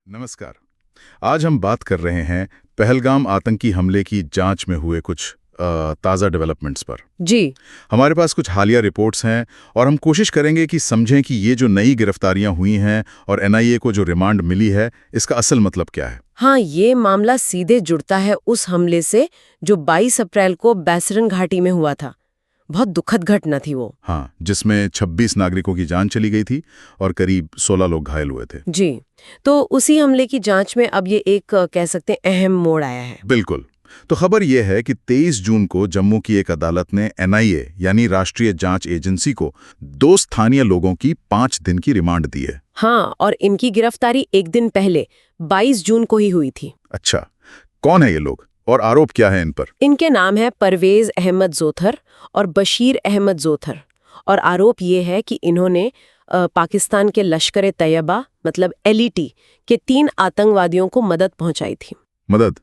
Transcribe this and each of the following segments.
नमस्कार। आज हम बात कर रहे हैं पहलगाम आतंकी हमले की जांच में हुए कुछ ताज़ा डेवलपमेंट्स पर। जी। हमारे पास कुछ हालिया रिपोर्ट्स हैं और हम कोशिश करेंगे कि समझें कि ये जो नई गिरफ्तारियां हुई हैं और एनआईए को जो रिमांड मिली है, इसका असल मतलब क्या है। हाँ, ये मामला सीधे जुड़ता है उस हमले से जो 22 अप्रैल को बैसरन घाटी में हुआ था। बहुत दुखद घटना थी वो। हाँ, जिसमें 26 नागरिकों की जान चली गई थी और करीब 16 लोग घायल हुए थे। जी। तो उसी हमले की जांच में अब ये एक कह सकते हैं अहम मोड़ आया है। बिल्कुल। तो खबर यह है कि 23 जून को जम्मू की एक अदालत ने एनआईए यानी राष्ट्रीय जांच एजेंसी को 2 स्थानीय लोगों की 5 दिन की रिमांड दी है। हाँ, और इनकी गिरफ्तारी एक दिन पहले 22 जून को ही हुई थी। अच्छा, कौन है ये लोग और आरोप क्या है इन पर? इनके नाम है परवेज अहमद जोथर और बशीर अहमद जोथर। और आरोप ये है कि इन्होंने पाकिस्तान के लश्कर तैयबा मतलब एलईटी के 3 आतंकवादियों को मदद पहुंचाई थी। मदद?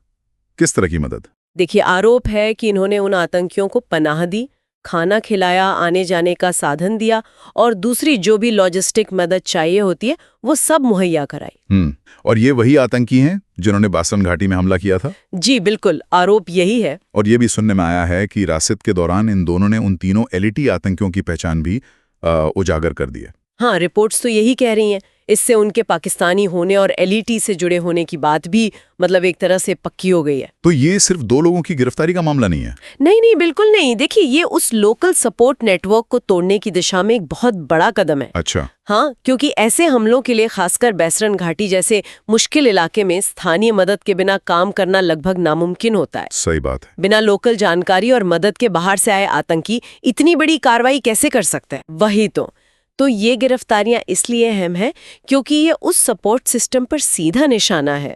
किस तरह की मदद? देखिए, आरोप है कि इन्होंने उन आतंकियों को पनाह दी, खाना खिलाया, आने जाने का साधन दिया और दूसरी जो भी लॉजिस्टिक मदद चाहिए होती है वो सब मुहैया कराई। और ये वही आतंकी हैं जिन्होंने बासन घाटी में हमला किया था? जी बिल्कुल, आरोप यही है। और ये भी सुनने में आया है कि रासिद के दौरान इन दोनों ने उन तीनों एलईटी आतंकियों की पहचान भी उजागर कर दी है। हाँ, रिपोर्ट्स तो यही कह रही हैं। इससे उनके पाकिस्तानी होने और एलईटी से जुड़े होने की बात भी मतलब एक तरह से पक्की हो गई है। तो ये सिर्फ 2 लोगों की गिरफ्तारी का मामला नहीं है? नहीं नहीं, बिल्कुल नहीं। देखिए, ये उस लोकल सपोर्ट नेटवर्क को तोड़ने की दिशा में एक बहुत बड़ा कदम है। अच्छा। हाँ, क्योंकि ऐसे हमलों के लिए खासकर बैसरन घाटी जैसे मुश्किल इलाके में स्थानीय मदद के बिना काम करना लगभग नामुमकिन होता है। सही बात है। बिना लोकल जानकारी और मदद के बाहर से आए आतंकी इतनी बड़ी कार्रवाई कैसे कर सकते हैं? वही तो ये गिरफ्तारियां इसलिए अहम है क्योंकि ये उस सपोर्ट सिस्टम पर सीधा निशाना है।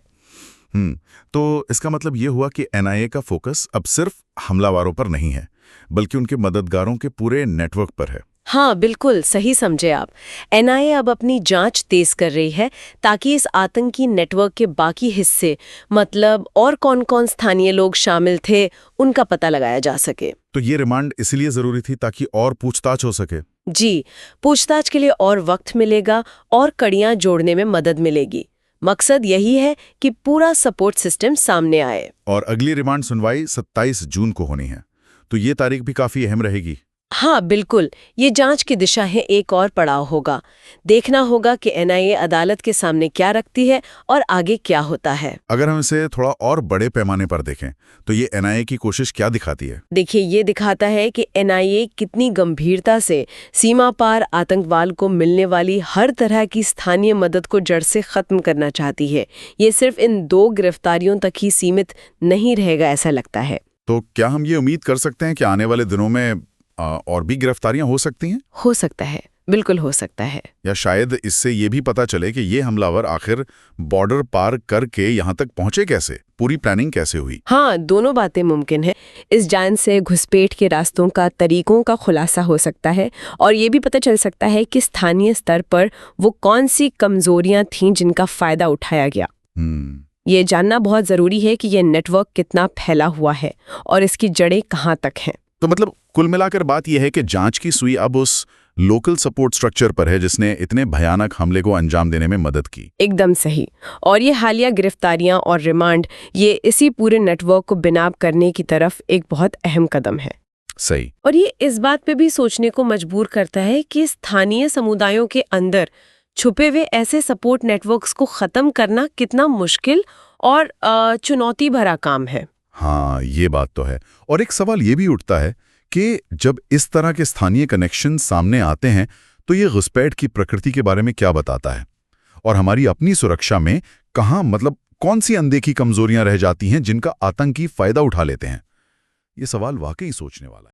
तो इसका मतलब ये हुआ कि एनआईए का फोकस अब सिर्फ हमलावरों पर नहीं है, बल्कि उनके मददगारों के पूरे नेटवर्क पर है। हाँ, बिल्कुल सही समझे आप। एनआईए अब अपनी जांच तेज कर रही है ताकि इस आतंकी नेटवर्क के बाकी हिस्से मतलब और कौन-कौन स्थानीय लोग शामिल थे उनका पता लगाया जा सके। तो ये रिमांड इसलिए जरूरी थी ताकि और पूछताछ हो सके? जी, पूछताछ के लिए और वक्त मिलेगा और कड़ियां जोड़ने में मदद मिलेगी। मकसद यही है कि पूरा सपोर्ट सिस्टम सामने आए। और अगली रिमांड सुनवाई 27 जून को होनी है, तो ये तारीख भी काफी अहम रहेगी। हाँ बिल्कुल, ये जांच की दिशा है। एक और पड़ाव होगा। देखना होगा कि एनआईए अदालत के सामने क्या रखती है और आगे क्या होता है। अगर हम इसे थोड़ा और बड़े पैमाने पर देखें तो ये एनआईए की कोशिश क्या दिखाती है? देखिए, ये दिखाता है कि एनआईए कितनी गंभीरता से सीमा पार आतंकवाद को मिलने वाली हर तरह की स्थानीय मदद को जड़ से खत्म करना चाहती है। ये सिर्फ इन 2 गिरफ्तारियों तक ही सीमित नहीं रहेगा, ऐसा लगता है। तो क्या हम ये उम्मीद कर सकते हैं कि आने वाले दिनों में और भी गिरफ्तारियां हो सकती हैं? हो सकता है, बिल्कुल हो सकता है। या शायद इससे ये भी पता चले कि ये हमलावर आखिर बॉर्डर पार करके यहाँ तक पहुंचे कैसे, पूरी प्लानिंग कैसे हुई। हाँ, दोनों बातें मुमकिन है। इस जांच से घुसपैठ के रास्तों का, तरीकों का खुलासा हो सकता है और ये भी पता चल सकता है कि स्थानीय स्तर पर वो कौन सी कमजोरियां थीं जिनका फायदा उठाया गया। ये जानना बहुत जरूरी है कि ये नेटवर्क कितना फैला हुआ है और इसकी जड़ें कहाँ तक हैं। तो मतलब कुल मिलाकर बात यह है कि जांच की सुई अब उस लोकल सपोर्ट स्ट्रक्चर पर है जिसने इतने भयानक हमले को अंजाम देने में मदद की। एकदम सही। और ये हालिया गिरफ्तारियां और रिमांड ये इसी पूरे नेटवर्क को बिनाब करने की तरफ एक बहुत अहम कदम है। सही। और ये इस बात पे भी सोचने को मजबूर करता है कि स्थानीय समुदायों के अंदर छुपे हुए ऐसे सपोर्ट नेटवर्क्स को खत्म करना कितना मुश्किल और चुनौती भरा काम है। हाँ, ये बात तो है। और एक सवाल ये भी उठता है कि जब इस तरह के स्थानीय कनेक्शन सामने आते हैं तो ये घुसपैठ की प्रकृति के बारे में क्या बताता है और हमारी अपनी सुरक्षा में कहाँ मतलब कौन सी अनदेखी कमजोरियां रह जाती हैं जिनका आतंकी फायदा उठा लेते हैं। ये सवाल वाकई सोचने वाला है।